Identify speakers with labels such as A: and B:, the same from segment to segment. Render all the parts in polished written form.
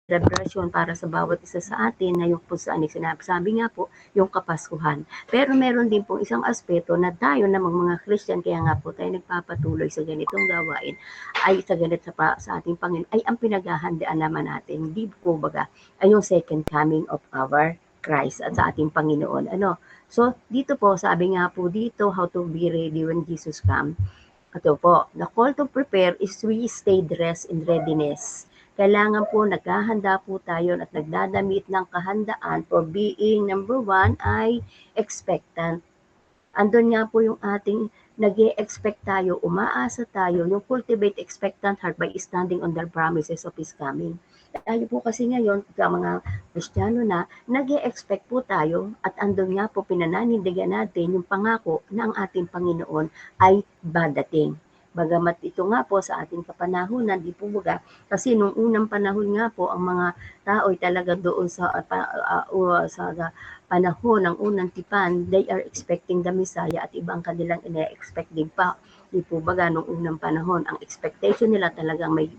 A: selebrasyon para sa bawat isa sa atin na yung kung saan sabi nga po, yung Kapaskuhan. Pero meron din pong isang aspeto na tayo namang mga Christian, kaya nga po tayo nagpapatuloy sa ganitong gawain, ay sa sa ating Panginoon, ay ang pinaghahandaan naman natin, hindi po baga, ay yung second coming of our Christ at sa ating Panginoon. Ano? So, dito po, sabi nga po dito, how to be ready when Jesus comes. Ito po, the call to prepare is we stay dressed in readiness. Kailangan po naghahanda po tayo at nagdadamit ng kahandaan for being number one ay expectant. Andun nga po yung ating nag-e-expect tayo, umaasa tayo, yung cultivate expectant heart by standing on the promises of His coming. Tayo po kasi ngayon, sa mga Kristiyano na, nag-e-expect po tayo at andun nga po pinananindigan natin yung pangako na ang ating Panginoon ay dadating. Bagamat ito nga po sa ating kapanahunan, di po baga, kasi nung unang panahon nga po, ang mga tao ay talaga doon sa panahon ng unang tipan, they are expecting the Messiah at ibang kanilang ine-expect din pa. Di po baga, nung unang panahon, ang expectation nila talagang may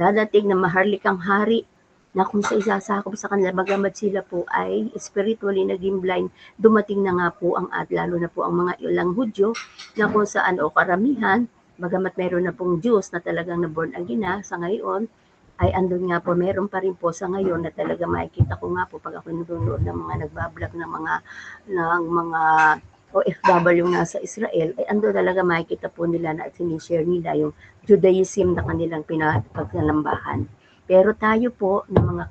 A: dadating na maharlikang hari na kung sa isasakop sa kanila, bagamat sila po ay spiritually naging blind, dumating na nga po ang at lalo na po ang mga ilang Hudyo na kung saan o karamihan, bagamat meron na pong Jews na talagang na-born again na sa ngayon, ay andun nga po, meron pa rin po sa ngayon na talaga makikita ko nga po pag ako nanonood ng mga nagbablog ng mga OFW nasa Israel, ay ando talaga makikita po nila na sinishare nila yung Judaism na kanilang pinapagkalambahan. Pero tayo po ng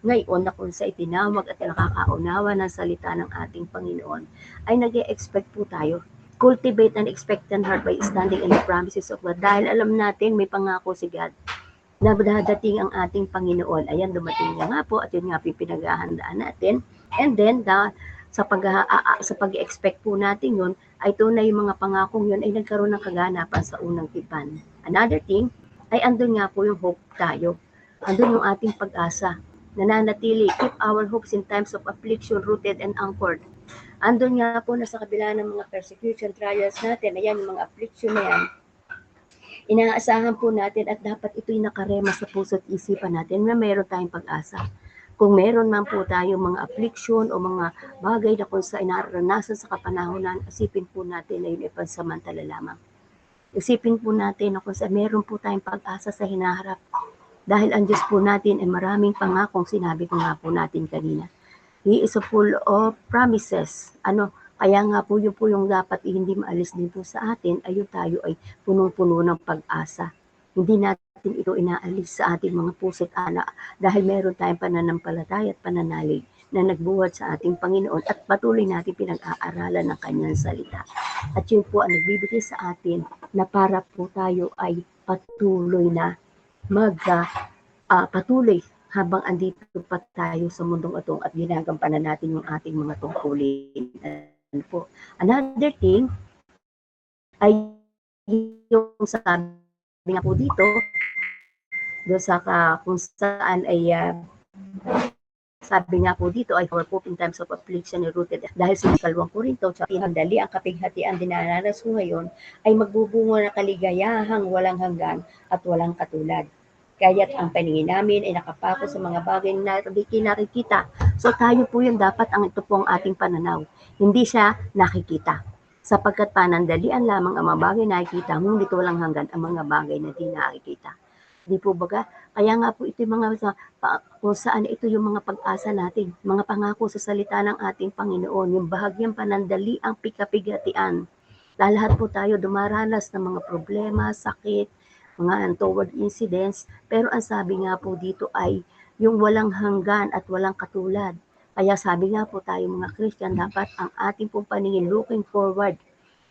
A: ngayon na kung sa itinawag at nakakaunawa ng salita ng ating Panginoon, ay nag-e-expect po tayo. Cultivate an expectant heart by standing in the promises of God. Dahil alam natin, may pangako si God na dadating ang ating Panginoon. Ayan, dumating na nga po at yun nga po pinaghahandaan natin. And then, sa pag-expect po natin yun, ay tunay yung mga pangakong yun ay nagkaroon ng kaganapan sa unang tipan. Another thing, ay andun nga po yung hope tayo. Andun yung ating pag-asa. Nananatili, keep our hopes in times of affliction rooted and anchored. Andun nga po na sa kabila ng mga persecution trials natin, ayan yung mga affliction na yan, inaasahan po natin at dapat ito'y nakarema sa puso't isipan natin na mayroon tayong pag-asa. Kung meron man po tayong mga affliction o mga bagay na kung sa inaranasan sa kapanahonan, isipin po natin na yun ay pansamantala lamang. Isipin po natin na kung sa meron po tayong pag-asa sa hinaharap. Dahil ang Diyos po natin ay maraming pangakong sinabi ko nga po natin kanina. He is full of promises. Kaya nga po yun po yung dapat hindi maalis dito sa atin, ayun tayo ay punong-puno ng pag-asa. Hindi natin ito inaalis sa ating mga puso't anak dahil meron tayong pananampalataya at pananalig na nagbuhat sa ating Panginoon at patuloy natin pinag-aaralan ng kanyang salita. At yun po ang nagbibigay sa atin na para po tayo ay patuloy na patuloy habang andito pa tayo sa mundong ito at ginagampanan natin yung ating mga tungkulin. Po. Another thing ay yung sabi nga po dito, doon sa kung saan ay sabi nga po dito ay our hope in times of affliction rooted dahil sa 2 Korinto sa pinagdali ang kapighatian dinaranas ko ngayon ay magbubungo na kaligayahang walang hanggan at walang katulad. Kaya't ang paningin namin ay nakapako sa mga bagay na nakikita. So tayo po yun dapat ang ito po ang ating pananaw. Hindi siya nakikita. Sapagkat panandalian lamang ang mga bagay na nakikita, ngunit walang hanggan ang mga bagay na di nakikita. Di po baga? Kaya nga po ito yung mga kung saan ito yung mga pag-asa natin, mga pangako sa salita ng ating Panginoon, yung bahagyang panandali ang pikapigatian. Lahat po tayo dumaranas ng mga problema, sakit, mga untoward incidents, pero ang sabi nga po dito ay yung walang hanggan at walang katulad. Kaya sabi nga po tayo mga Christian, dapat ang ating pong paningin looking forward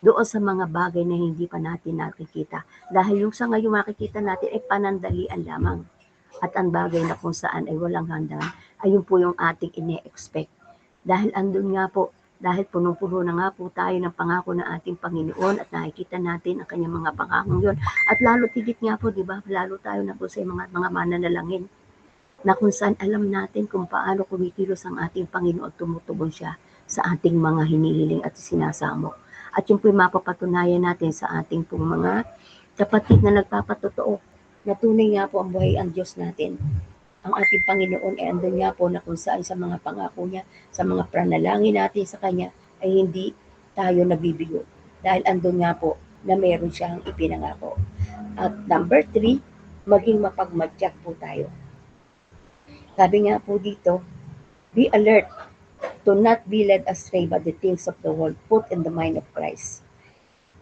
A: doon sa mga bagay na hindi pa natin nakikita. Dahil yung sa ngayon makikita natin ay panandalian lamang. At ang bagay na kung saan ay walang hanggan, ay yun po yung ating ine-expect. Dahil andun nga po, dahil punong-puno na nga po tayo ng pangako ng ating Panginoon at nakikita natin ang kanyang mga pangakong yun. At lalo tigit nga po, di ba? Lalo tayo na po sa mga mananalangin na kung saan alam natin kung paano kumikilos ang ating Panginoon at tumutugon siya sa ating mga hinihiling at sinasamo. At yung po mapapatunayan natin sa ating pong mga kapatid na nagpapatotoo na tunay nga po ang buhay ang Diyos natin. ang ating Panginoon ay andun nga po na kung saan sa mga pangako niya, sa mga panalangin natin sa Kanya, ay hindi tayo nabibigo. Dahil andun nga po na meron siyang ipinangako. At number 3, maging mapagmatyak po tayo. Sabi nga po dito, be alert to not be led astray by the things of the world, put in the mind of Christ.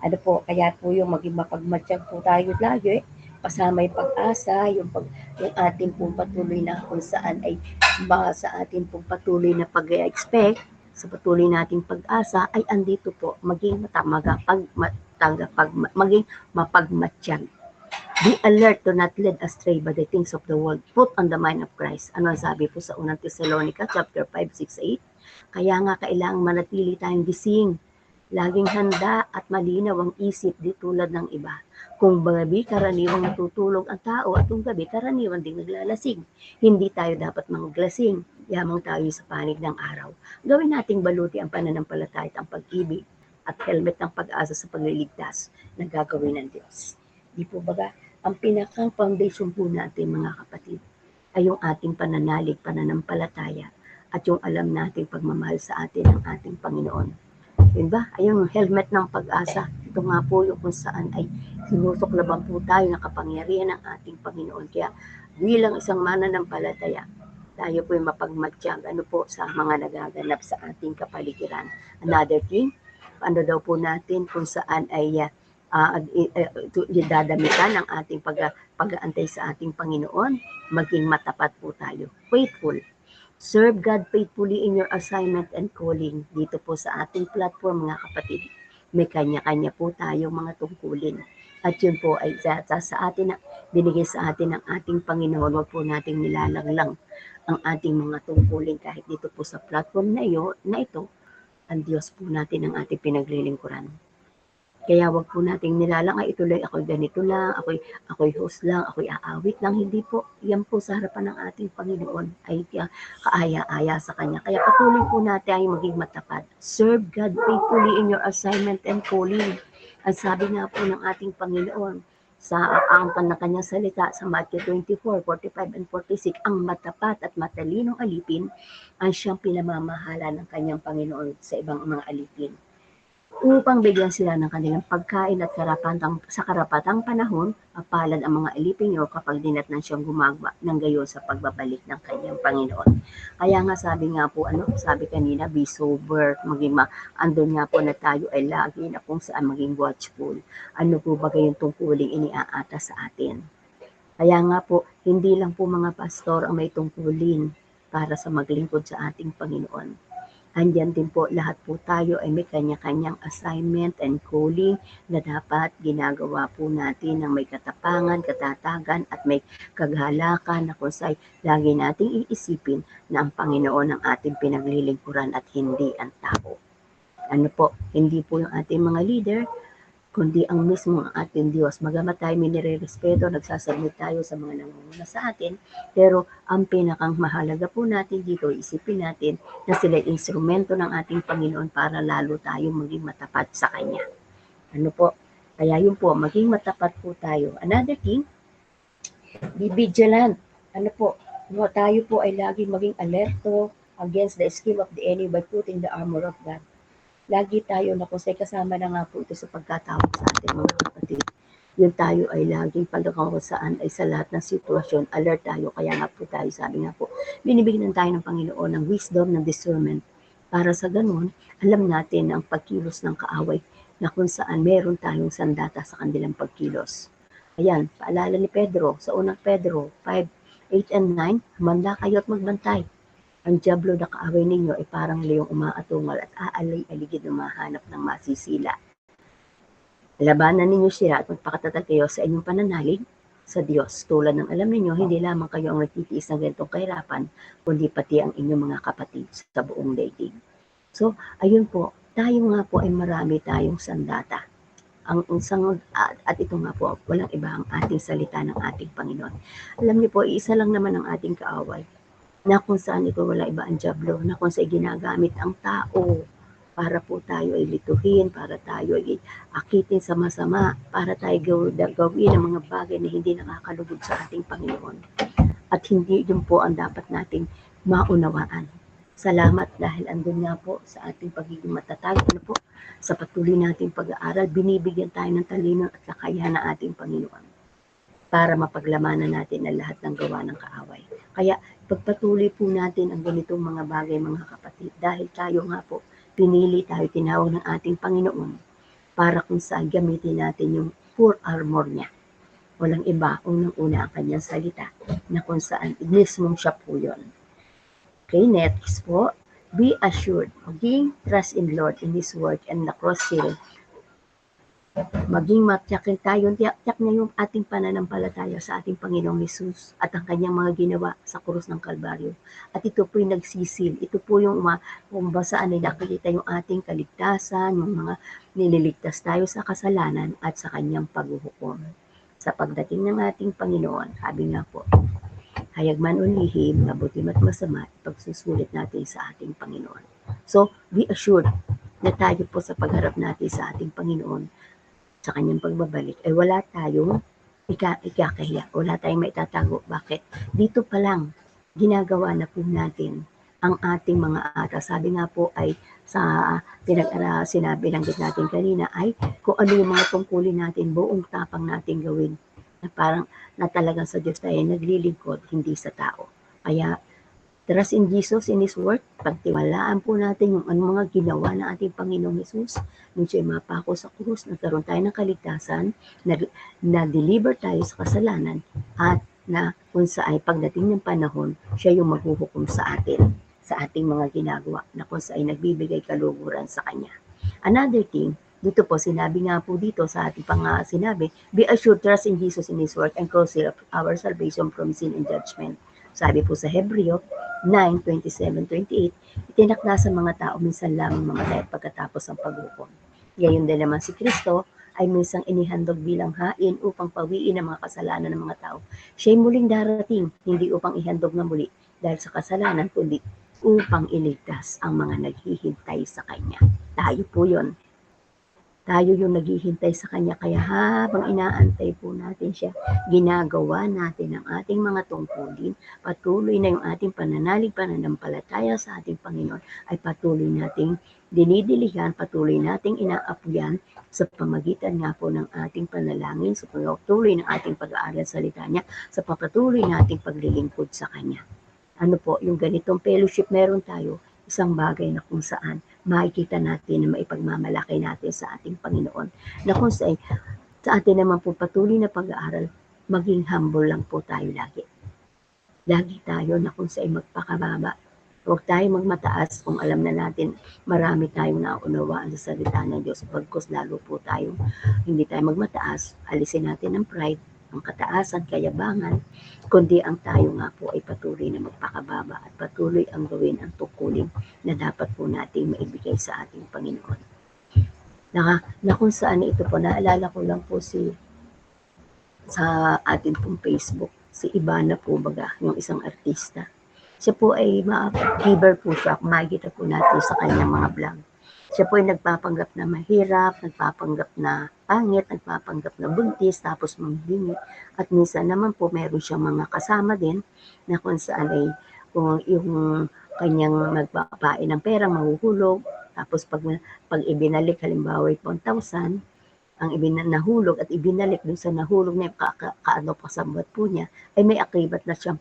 A: Ano po, kaya po yung maging mapagmatyak po tayo lagi, kasama yung pag-asa, yung ating pong patuloy na kung saan ay sa ating pong patuloy na pag-expect, sa patuloy nating pag-asa, ay andito po, maging maging mapagmatyak. Be alert to not lead astray by the things of the world. Put on the mind of Christ. Ano ang sabi po sa unang Thessalonica, chapter 5, 6, 8? Kaya nga kailangang manatili tayong gising. Laging handa at malinaw ang isip di tulad ng iba. Kung gabi, karaniwang natutulog ang tao at kung gabi, karaniwang ding naglalasing. Hindi tayo dapat manglasing. Yamang tayo sa panig ng araw. Gawin nating baluti ang pananampalataya at ang pag-ibig at helmet ng pag-asa sa pagliligtas na gagawin ng Diyos. Di po baga, ang pinakang foundation po natin mga kapatid ay yung ating pananalig, pananampalataya at yung alam nating pagmamahal sa atin ng ating Panginoon. Yun ba? Ayun, helmet ng pag-asa. Ito nga po yung kung saan ay sinusuklaban po tayo ng kapangyarihan ng ating Panginoon. Kaya bilang isang mananampalataya, tayo po yung mapagmatsyag po sa mga nagaganap sa ating kapaligiran. Another thing, ano daw po natin kung saan ay dadamitan ang ating pag-aantay sa ating Panginoon, maging matapat po tayo. Faithful. Serve God faithfully in your assignment and calling. Dito po sa ating platform mga kapatid, may kanya-kanya po tayong mga tungkulin. At yun po ay sa atin, binigay sa atin ng ating Panginoon. Huwag po nating nilalaglang ang ating mga tungkulin kahit dito po sa platform na ito, ang Diyos po natin ang ating pinaglilingkuran. Kaya wag po nating nilalang ay ituloy ako'y ganito lang, ako'y host lang, ako'y aawit lang. Hindi po. Yan po sa harapan ng ating Panginoon ay kaaya-aya sa Kanya. Kaya patuloy po natin ay maging matapat. Serve God faithfully in your assignment and calling. Ang sabi nga po ng ating Panginoon sa ang kanyang salita sa Matthew 24, 45 and 46, ang matapat at matalinong alipin ang siyang pinamamahala ng kanyang Panginoon sa ibang mga alipin, upang bigyan sila ng kanilang pagkain at sa karapatang panahon, mapalad ang mga alipin niyo kapag dinatnan siyang gumagawa ng gayon sa pagbabalik ng kanyang Panginoon. Kaya nga sabi nga po, sabi kanina, be sober, andun nga po na tayo ay lagi na kung saan maging watchful. Ano po ba yung tungkuling iniaata sa atin? Kaya nga po, hindi lang po mga pastor ang may tungkulin para sa maglingkod sa ating Panginoon. Andyan din po lahat po tayo ay may kanya-kanyang assignment and calling na dapat ginagawa po natin ng may katapangan, katatagan at may kaghalakan na kung sa'y lagi nating iisipin na ang Panginoon ang ating pinaglilingkuran at hindi ang tao. Ano po, hindi po yung ating mga leader, kundi ang mismo ang ating Diyos. Bagamat tayo nire-respeto, nagsasubmit tayo sa mga nangunguna sa atin, pero ang pinakang mahalaga po natin dito, isipin natin na sila instrumento ng ating Panginoon para lalo tayo maging matapat sa Kanya. Ano po? Kaya yun po, maging matapat po tayo. Another thing, be vigilant. Ano po? Tayo po ay laging maging alerto against the scheme of the enemy by putting the armor of God. Lagi tayo na kung kasama na nga po ito sa pagkatawag sa ating mga kapatid. Yung tayo ay laging pagkakasaan ay sa lahat ng sitwasyon, alert tayo. Kaya nga po tayo, sabi nga po, binibigyan tayo ng Panginoon ng wisdom, ng discernment. Para sa ganun, alam natin ang pagkilos ng kaaway na kung saan meron tayong sandata sa kanilang pagkilos. Ayan, paalala ni Pedro, sa unang Pedro 5, 8 and 9, manda kayo at magbantay. Ang dyablo na kaaway ninyo ay parang leong umaatungal at aalay-aligid na mahanap ng masisila. Labanan ninyo siya at magpakatatag kayo sa inyong pananalig sa Diyos. Tulad ng alam ninyo, hindi lamang kayo ang nagtitiis ng ganitong kahirapan, kundi pati ang inyong mga kapatid sa buong daigdig. So, ayun po, tayo nga po ay marami tayong sandata. At ito nga po, walang iba ang ating salita ng ating Panginoon. Alam niyo po, isa lang naman ang ating kaaway, na kung saan ito wala iba ang dyablo, na kung saan ginagamit ang tao para po tayo ay lituhin, para tayo ay akitin sa masama, para tayo gawin ang mga bagay na hindi nakakalugod sa ating Panginoon. At hindi yun po ang dapat nating maunawaan. Salamat dahil andun nga po sa ating pagiging matatag, po, sa patuloy nating pag-aaral, binibigyan tayo ng talino at kakayahan ng ating Panginoon para mapaglamanan natin ang lahat ng gawa ng kaaway. Kaya pagpatuloy po natin ang ganitong mga bagay, mga kapatid, dahil tayo nga po, pinili tayo, tinawag ng ating Panginoon para kung saan gamitin natin yung full armor niya. Walang iba, unang-una ang kanyang salita na kung saan mismong siya po yun. Okay, next po, be assured, maging trust in Lord in His word and the cross seal. Maging matyakin tayo, tiyak niya yung ating pananampalataya sa ating Panginoong Hesus at ang kanyang mga ginawa sa krus ng Kalbaryo. At ito po yung nagsisil, ito po yung kung basaan ay nakikita yung ating kaligtasan, yung mga nililigtas tayo sa kasalanan at sa kanyang paghuhukom. Sa pagdating ng ating Panginoon, sabi nga po, hayag man o lihim, mabuti at masama, pagsusulit natin sa ating Panginoon. So, be assured na tayo po sa pagharap natin sa ating Panginoon, sa kanyang pagbabalik, ay wala tayong ikakahiya, wala tayong maitatago. Bakit? Dito pa lang, ginagawa na po natin ang ating mga atas. Sabi nga po ay sa sinabi lang din natin kanina ay kung ano yung mga tungkulin natin, buong tapang natin gawin na parang na talagang sa Diyos tayo naglilingkod, hindi sa tao. Kaya trust in Jesus, in His word, pagtiwalaan po natin yung anong mga ginawa ng ating Panginoong Jesus, nung siya'y mapako sa krus, nagkaroon tayo ng kaligtasan, na-deliver tayo sa kasalanan, at na kung saan pagdating ng panahon, siya yung maghuhukom sa atin, sa ating mga ginagawa, na kung saan nagbibigay kaluguran sa Kanya. Another thing, dito po, sinabi nga po dito sa ating sinabi, be assured, trust in Jesus in His word and cross of our salvation from sin and judgment. Sabi po sa Hebreo 9:27-28, itinakda sa mga tao minsan lamang mamatay pagkatapos ng paghukom. Gayon din naman si Kristo ay minsang inihandog bilang hain upang pawiin ang mga kasalanan ng mga tao. Siya'y muling darating, hindi upang ihandog na muli dahil sa kasalanan, kundi upang iligtas ang mga naghihintay sa Kanya. Tayo po yun. Tayo yung naghihintay sa Kanya, kaya habang inaantay po natin siya, ginagawa natin ang ating mga tungkulin, patuloy na yung ating pananalig, pananampalataya sa ating Panginoon, ay patuloy nating dinidiligan, patuloy nating inaapuyan sa pamagitan nga po ng ating panalangin, sa patuloy ng ating pag-aaral sa salita niya, sa patuloy nating paglilingkod sa Kanya. Ano po, yung ganitong fellowship meron tayo, isang bagay na kung saan makikita natin na maipagmamalaki natin sa ating Panginoon. Na kung sa atin naman po patuloy na pag-aaral, maging humble lang po tayo lagi. Lagi tayo na kung saan magpakababa. Huwag tayo magmataas kung alam na natin marami tayong naunawaan sa salita ng Diyos. Pagkos lalo po tayo, hindi tayo magmataas, alisin natin ang pride, ang kataasan, kayabangan, kundi ang tayo nga po ay patuloy na magpakababa at patuloy ang gawin ang tungkulin na dapat po nating maibigay sa ating Panginoon. Na kung saan ito po, naalala ko lang po sa ating pong Facebook, si Ivana po baga, yung isang artista. Siya po ay giver po siya, makikita po natin sa kanyang mga vlog. Siya po ay nagpapanggap na mahirap, nagpapanggap na pangit, nagpapanggap na buntis, tapos manghingi. At minsan naman po meron siyang mga kasama din na kung saan ay kung yung kanyang magpapain ng pera, mahuhulog. Tapos pag ibinalik, halimbawa 1,000, ang nahulog at ibinalik dun sa nahulog na kaano kasabot po niya, ay may akibat na siyang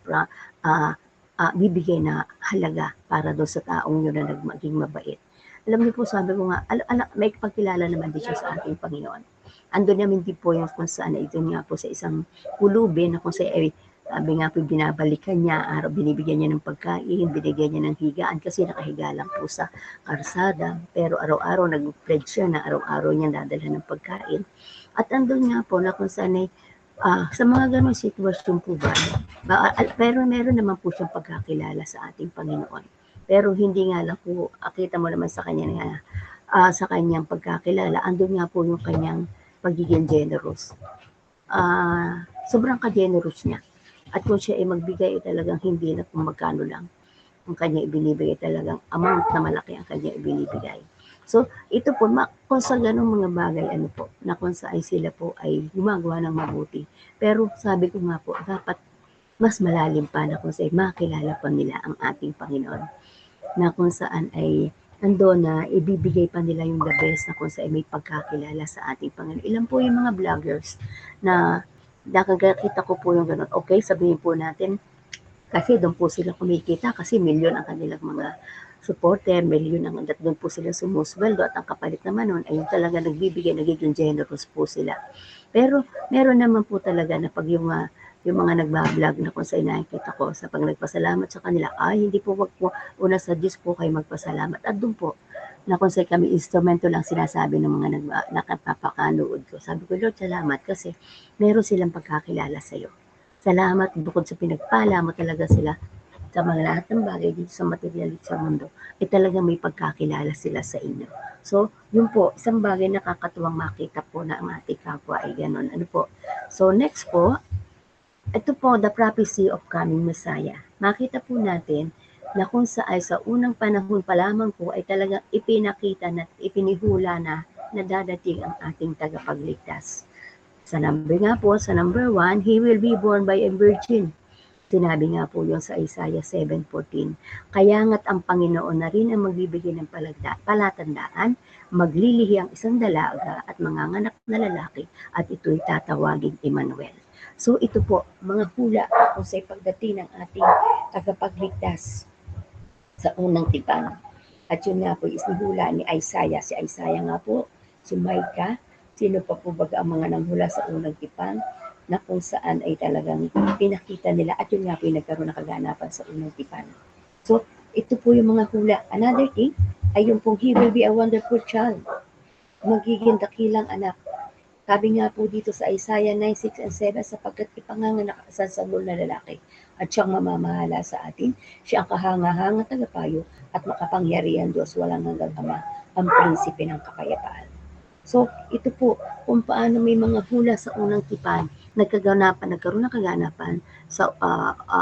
A: bibigay na halaga para doon sa taong yun na nagmaging mabait. Alam niyo po, sabi ko nga, may pagkilala naman din siya sa ating Panginoon. Andun namin din po yung kung saan, ito nga po sa isang kulubin na kung saan, sabi nga po, binabalikan niya, binibigyan niya ng pagkain, binigyan niya ng higaan kasi nakahiga lang po sa karsada. Pero araw-araw nag-pledge siya na araw-araw niya dadala ng pagkain. At andun nga po na kung saan ay, sa mga ganong sitwasyon po ba, pero meron naman po siyang pagkakilala sa ating Panginoon. Pero hindi nga lang po, kita mo naman sa kanya na sa kanyang pagkakilala, andun nga po yung kanyang pagiging generous. Sobrang ka-generous niya. At kung siya ay magbigay, talagang hindi na kung magkano lang ang kanya ibinibigay, talagang amount na malaki ang kanya ibinibigay. So, ito po, kung sa ganong mga bagay, ano po, na kung saan sila po ay gumagawa ng mabuti. Pero sabi ko nga po, dapat mas malalim pa na kung saan makilala pa nila ang ating Panginoon. Na kung saan ay ando na ibibigay pa nila yung the best na kung saan may pagkakilala sa ating Panginoon. Ilan po yung mga vloggers na nakakita ko po yung ganun. Okay, sabihin po natin, kasi doon po sila kumikita kasi milyon ang kanilang mga supporter, milyon ang doon po sila sumusweldo at ang kapalit naman nun ay yung talaga nagbibigay, nagiging generous po sila. Pero meron naman po talaga na pag yung mga nagbablog na kung saan nakikita ko sa pag nagpasalamat sa kanila, ay hindi po wag po, una sa Diyos po kayo magpasalamat. At doon po, na kung saan kami instrumento lang sinasabi ng mga nakapapakanood ko. Sabi ko, Lord, salamat kasi meron silang pagkakilala sa iyo. Salamat bukod sa pinagpala mo talaga sila sa mga lahat ng bagay dito sa materialit sa mundo, ay talagang may pagkakilala sila sa inyo. So, yun po, isang bagay na nakakatuwang makita po na ang ating kapwa ay gano'n. Ano po? So, next po, ito po, the prophecy of coming Messiah. Makita po natin na kung sa unang panahon pa lamang po ay talagang ipinakita na, ipinihula na dadating ang ating tagapagligtas. Sa number 1, He will be born by a virgin. Sinabi nga po yun sa Isaiah 7:14. Kaya nga't ang Panginoon na rin ang magbibigay ng palatandaan, maglilihi ang isang dalaga at manganganak na lalaki at ito'y tatawaging Emmanuel. So ito po, mga hula kung sa pagdating ng ating tagapagligtas sa unang tipan. At yun nga po is nihula ni Isaiah. Si Isaiah nga po, si Micah, sino pa po baga ang mga nanghula sa unang tipan na kung saan ay talagang pinakita nila at yun nga po yung nagkaroon ng kaganapan sa unang tipan. So, ito po yung mga hula. Another thing ay yung pong he will be a wonderful child. Magiging dakilang anak. Sabi nga po dito sa Isaiah 9:6 and 7, sapagkat ipanganganak sa sanggol na lalaki at siyang mamamahala sa atin, siya ang kahanga-hanga tagapayo at makapangyarihan Diyos walang hanggang Ama, ang prinsipe ng kapayapaan. So, ito po, kung paano may mga hula sa unang tipan, nagkaroon ng kaganapan sa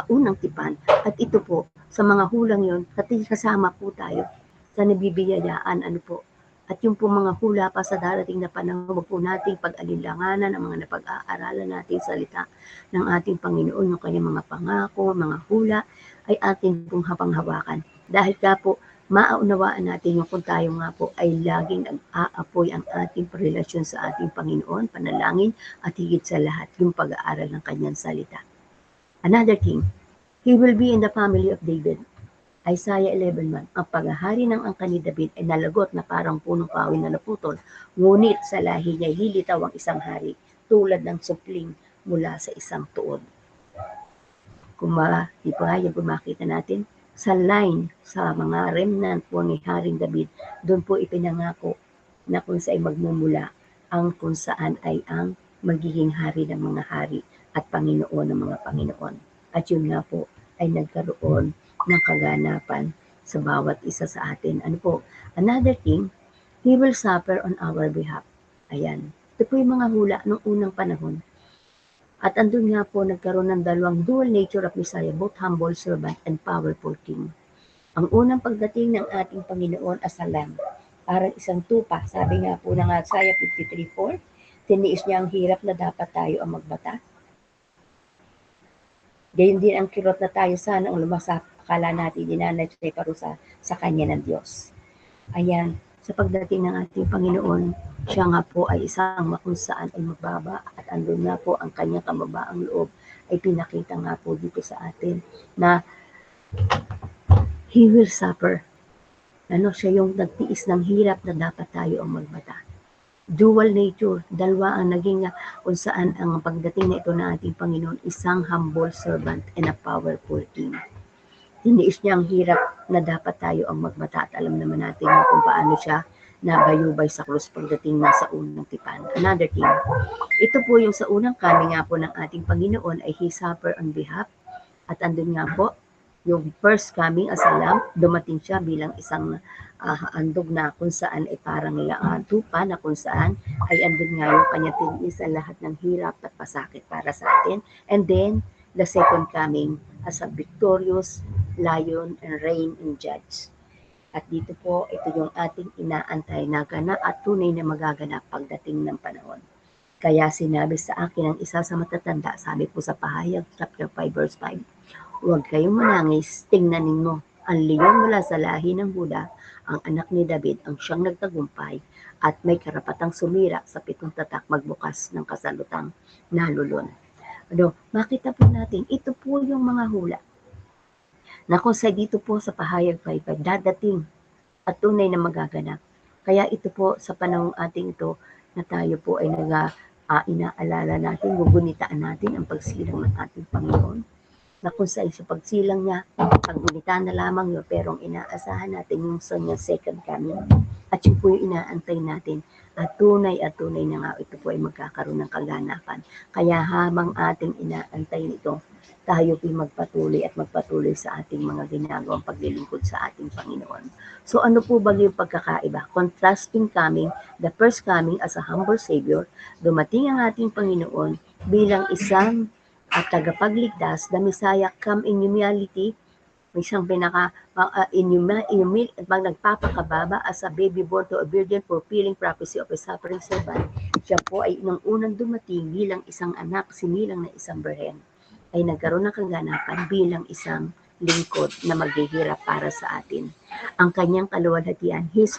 A: unang tipan. At ito po, sa mga hulang yon, kasama po tayo sa nabibiyayaan, ano po. At yung po mga hula pa sa darating na panahon, huwag po nating pag-alinlanganan ang mga napag-aaralan nating salita ng ating Panginoon, yung kanyang mga pangako, mga hula, ay ating pong hapang-hawakan. Dahil ka po, maaunawaan natin yung kung tayo nga po ay laging nag-aapoy ang ating relasyon sa ating Panginoon, panalangin, at higit sa lahat, yung pag-aaral ng kanyang salita. Another thing, He will be in the family of David. Isaiah 11:1, ang paghahari ng angka ni David ay nalagot na parang punong kahoy na naputol, ngunit sa lahi niya lilitaw ang isang hari, tulad ng supling mula sa isang tuod. Kung di ba, yung makita natin, sa line, sa mga remnant po ni Haring David, doon po ipinangako na kung saan magmumula ang kung saan ay ang magiging hari ng mga hari at Panginoon ng mga Panginoon. At yun nga po ay nagkaroon ng kaganapan sa bawat isa sa atin. Ano po? Another thing, He will suffer on our behalf. Ayan. Ito po yung mga hula noong unang panahon. At andun nga po nagkaroon ng dalawang dual nature of Messiah, both humble servant and powerful king. Ang unang pagdating ng ating Panginoon as a lamb, parang isang tupa. Sabi nga po ng Isaiah 53:4, tiniis niya ang hirap na dapat tayo ang magbata. Gayon din ang kirot na tayo sana ang lumasap. Akala natin dinanay siya parusa sa kanya ng Diyos. Ayan, sa pagdating ng ating Panginoon, siya nga po ay isang kung saan ay mababa at andun nga po ang kanyang kababaang loob ay pinakita nga po dito sa atin na He will suffer. Ano, siya yung nagtiis ng hirap na dapat tayo ang magbata. Dual nature, dalawa ang naging kung saan ang pagdating na ito na ating Panginoon, isang humble servant and a powerful king. Tiniis niya ang hirap na dapat tayo ang magbata at alam naman natin kung paano siya nabayubay sa krus pagdating na sa unang tipan. Another thing, ito po yung sa unang coming nga po ng ating Panginoon ay He suffered on behalf at andun nga po yung first coming as a lamb, dumating siya bilang isang handog na kung saan ay parang tupa na kung saan ay andun nga yung kanya tinis sa lahat ng hirap at pasakit para sa atin. And then, the second coming as a victorious lion and reign and judge. At dito po, ito yung ating inaantay na ganap at tunay na magaganap pagdating ng panahon. Kaya sinabi sa akin ng isa sa matatanda, sabi po sa Pahayag chapter 5 verse 5, huwag kayong manangis, tingnan ninyo, ang leon mula sa lahi ng Huda, ang anak ni David, ang siyang nagtagumpay at may karapatang sumira sa 7 tatak magbukas ng kasalutang nalulun. Makita po natin, ito po yung mga hula na kung sa dito po sa Pahayag 5 dadating at tunay na magaganap. Kaya ito po sa panahong ating ito na tayo po ay inaalala natin, gugunitaan natin ang pagsilang ng ating Panginoon. Na kung sa pagsilang niya, paggunitaan na lamang yun, pero ang inaasahan natin yung sa niya second coming. At yun po yung inaantay natin. At tunay na nga ito po ay magkakaroon ng kaganapan. Kaya habang ating inaantay nito, tayo po'y magpatuloy sa ating mga ginagawang paglilingkod sa ating Panginoon. So ano po ba yung pagkakaiba? Contrasting coming, the first coming as a humble Savior, dumating ang ating Panginoon bilang isang at tagapagligtas, the Messiah come in humility, may isang pag nagpapakababa as a baby born to a virgin, fulfilling prophecy of a suffering servant. Siya po ay nung unang dumating bilang isang anak, sinilang na isang birhen, ay nagkaroon ng kaganapan bilang isang lingkod na maghihirap para sa atin. Ang kanyang kaluwalhatian, His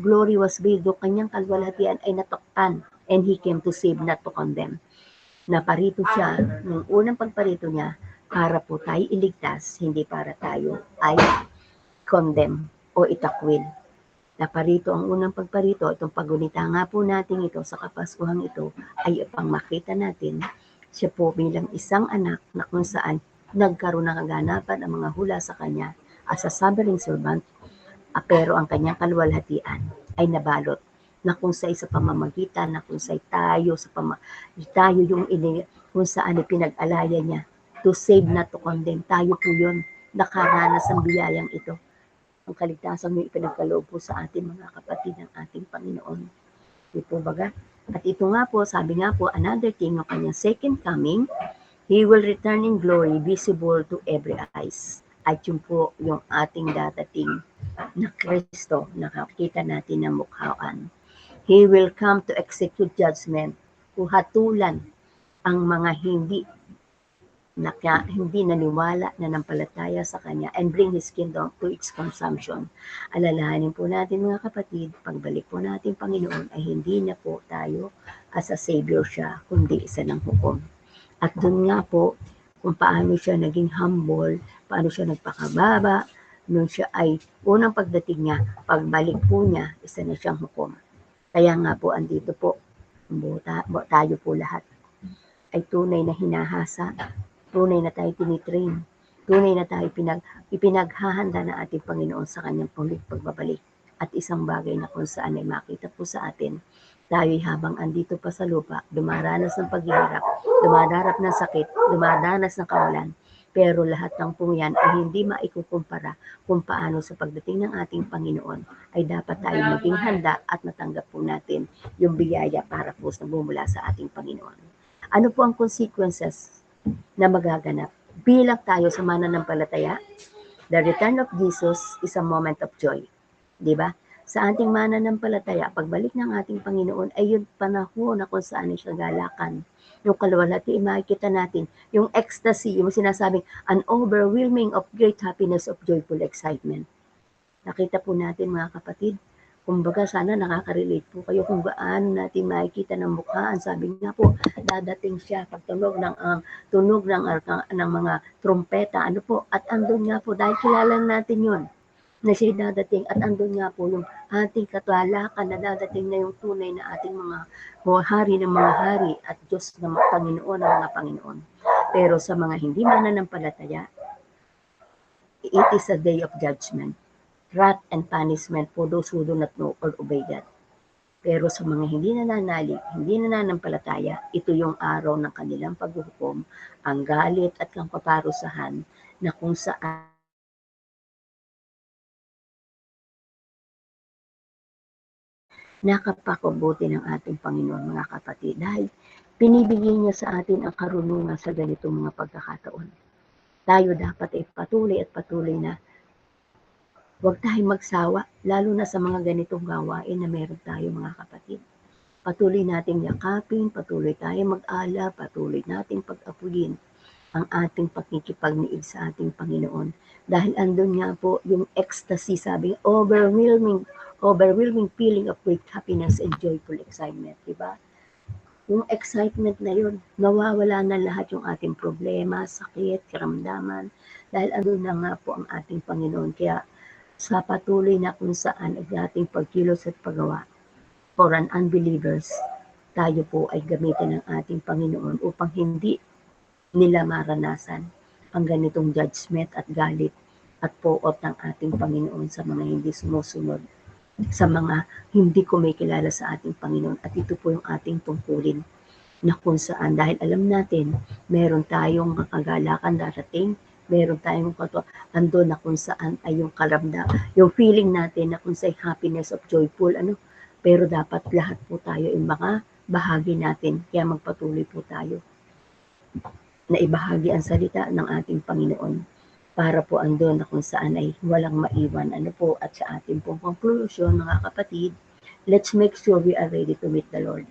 A: glory was veiled, yung kanyang kaluwalhatian ay natuktan, and He came to save, not to condemn. Naparito siya, nung unang pagparito niya, para po tayo iligtas, hindi para tayo ay condemn o itakwil. Naparito ang unang pagparito, itong pagunita nga po natin ito sa Kapaskuhang ito, ay upang makita natin siya po bilang isang anak na kung saan nagkaroon ng kaganapan ang mga hula sa kanya as a suffering servant, pero ang kanyang kaluwalhatian ay nabalot na kung sa isa pamamagitan, na kung sa tayo yung kung saan pinag-alaya niya to save, not to condemn. Tayo po yun, nakaranas ang biyayang ito. Ang kaligtasan mo ipinagkaloob po sa atin mga kapatid ng ating Panginoon. Ito baga. At ito nga po, sabi nga po, another thing ng kanyang second coming, He will return in glory, visible to every eyes. At yun po yung ating dadating na Kristo, nakakita natin ng mukhaan. He will come to execute judgment, hatulan ang mga hindi naniwala, nanampalataya sa Kanya, and bring His kingdom to its consumption. Alalahanin po natin mga kapatid, pagbalik po natin Panginoon ay hindi na po tayo as a Savior siya, kundi isa ng hukom. At doon nga po, kung paano siya naging humble, paano siya nagpakababa, nung siya ay unang pagdating niya, pagbalik po niya, isa na siyang hukom. Kaya nga po, andito po, tayo po lahat ay tunay na hinahasa, tunay na tayo tinitrain, tunay na tayo ipinaghahanda na ating Panginoon sa kanyang pagbabalik. At isang bagay na kung saan ay makita po sa atin, tayo'y habang andito pa sa lupa, dumaranas ng paghihirap, dumararap ng sakit, dumadanas ng kawalan, pero lahat ng pong yan ay hindi maikukumpara kung paano sa pagdating ng ating Panginoon ay dapat tayo maging handa at matanggap po natin yung biyaya para po sa bumula sa ating Panginoon. Ano po ang consequences na magaganap bilang tayo sa mananampalataya? The return of Jesus is a moment of joy. Di ba? Sa ating mananampalataya, pagbalik ng ating Panginoon ay yung panahon na kung saan siya galakan. Yung kaluwalhati, makikita natin yung ecstasy, yung sinasabing an overwhelming of great happiness, of joyful excitement. Nakita po natin mga kapatid, kumbaga sana nakaka-relate po kayo kung gaano natin makikita ng mukhaan. Sabi nga po, dadating siya pagtunog ng mga trumpeta, ano po, at andun nga po, dahil kilala natin yun, na siya dadating, at andun nga po yung ating katwalakan na dadating na yung tunay na ating mga hari ng mga hari at Diyos ng mga Panginoon ng mga Panginoon. Pero sa mga hindi mananampalataya, it is a day of judgment, wrath and punishment for those who do not know or obey God. Pero sa mga hindi nananalig, hindi nananampalataya, ito yung araw ng kanilang paghuhukom, ang galit at ang kaparusahan na kung saan nakapakubuti ng ating Panginoon mga kapatid dahil pinibigay niya sa atin ang karunungan sa ganitong mga pagkakataon. Tayo dapat ay patuloy na huwag tayong magsawa, lalo na sa mga ganitong gawain na meron tayo mga kapatid. Patuloy nating yakapin, patuloy tayong mag-alab, patuloy nating pag-apuyin ang ating pakikipagniig sa ating Panginoon. Dahil andun nga po yung ecstasy, sabi, overwhelming feeling of great happiness and joyful excitement, di ba? Yung excitement na yun, nawawala na lahat yung ating problema, sakit, karamdaman, dahil andun na nga po ang ating Panginoon. Kaya sa patuloy na kung saan ang ating pagkilos at paggawa, for an unbelievers, tayo po ay gamitin ng ating Panginoon upang hindi nila maranasan ang ganitong judgment at galit at poot ng ating Panginoon sa mga hindi sumusunod, sa mga hindi kumikilala sa ating Panginoon. At ito po yung ating tungkulin na kung saan, dahil alam natin, meron tayong kagalakan darating, meron tayong ando na kung saan ay yung yung feeling natin na kung saan happiness of joyful, pero dapat lahat po tayo ay mga bahagi natin, kaya magpatuloy po tayo na ibahagi ang salita ng ating Panginoon para po andun na kung saan ay walang maiwan. At sa ating pong conclusion, mga kapatid, let's make sure we are ready to meet the Lord.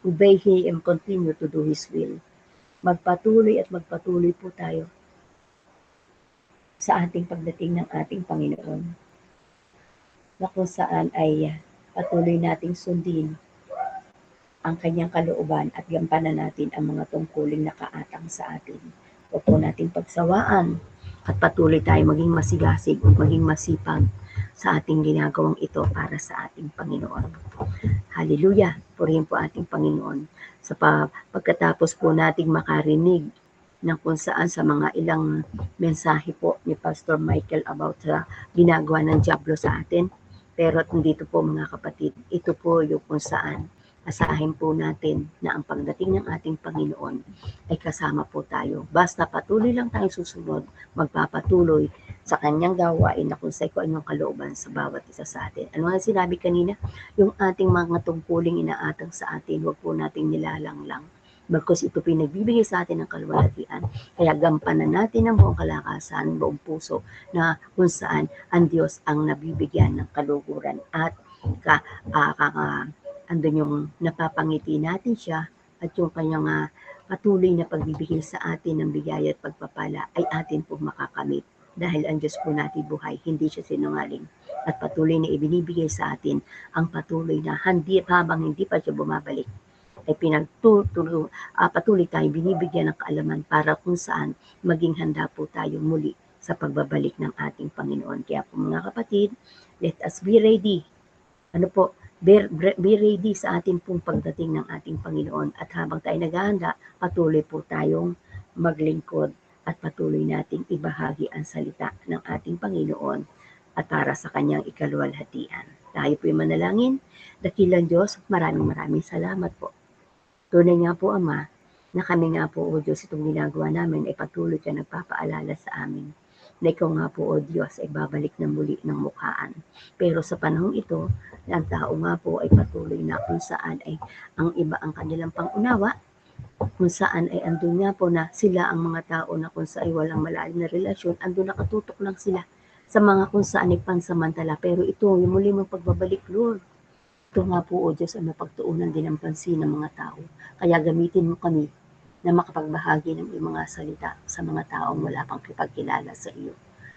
A: Obey Him and continue to do His will. Magpatuloy at magpatuloy po tayo sa ating pagdating ng ating Panginoon, na kung saan ay patuloy nating sundin ang kanyang kalooban at gampanan natin ang mga tungkuling nakaatang sa atin. Huwag po nating pagsawaan at patuloy tayo maging masigasig at maging masipag sa ating ginagawang ito para sa ating Panginoon. Hallelujah! Purihin po ating Panginoon. Sa pagkatapos po nating makarinig ng kung saan sa mga ilang mensahe po ni Pastor Michael about sa ginagawa ng diablo sa atin. Pero dito po mga kapatid, ito po yung kung saan asahin po natin na ang pagdating ng ating Panginoon ay kasama po tayo. Basta patuloy lang tayong susunod, magpapatuloy sa kanyang gawain na kung sa anong kalooban sa bawat isa sa atin. Ano nga sinabi kanina? Yung ating mga tungkuling inaatang sa atin, huwag po nating nilalanglang. Bagkus ito pinagbibigay sa atin ng kaluwalhatian. Kaya gampanan natin ang buong kalakasan, buong puso na kung saan ang Diyos ang nabibigyan ng kaluguran at andun yung napapangiti natin siya at yung kanyang patuloy na pagbibigay sa atin ng biyaya at pagpapala ay atin pong makakamit. Dahil ang Diyos po natin buhay, hindi siya sinungaling. At patuloy na ibinibigay sa atin ang patuloy na habang hindi pa siya bumabalik, ay patuloy tayong binibigyan ng kaalaman para kung saan maging handa po tayo muli sa pagbabalik ng ating Panginoon. Kaya po mga kapatid, let us be ready. Be ready sa ating pong pagdating ng ating Panginoon. At habang tayo naghahanda, patuloy po tayong maglingkod at patuloy nating ibahagi ang salita ng ating Panginoon at para sa kanyang ikaluwalhatian. Tayo po yung manalangin. Dakilang Diyos, maraming salamat po. Tunay nga po, Ama, na kami nga po, O Diyos, itong ginagawa namin ay patuloy ka nagpapaalala sa amin na ikaw nga po, O Diyos, ay babalik na muli ng mukhaan. Pero sa panahong ito, ang tao nga po ay patuloy na kung saan ay ang iba ang kanilang pangunawa, kung saan ay andun nga po na sila ang mga tao na kung saan ay walang malalim na relasyon, andun nakatutok lang sila sa mga kung saan ay pansamantala. Pero ito, yung muli mong pagbabalik, Lord, ito nga po, O Diyos, ay mapagtuunan din ang pansin ng mga tao. Kaya gamitin mo kami na makapagbahagi ng iyong mga salita sa mga taong wala pang kipagkilala sa iyo.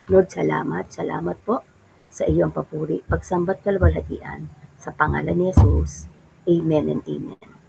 A: Lord, salamat po sa iyong papuri, pagsambat kaluwalhatian. Sa pangalan ni Jesus, Amen and Amen.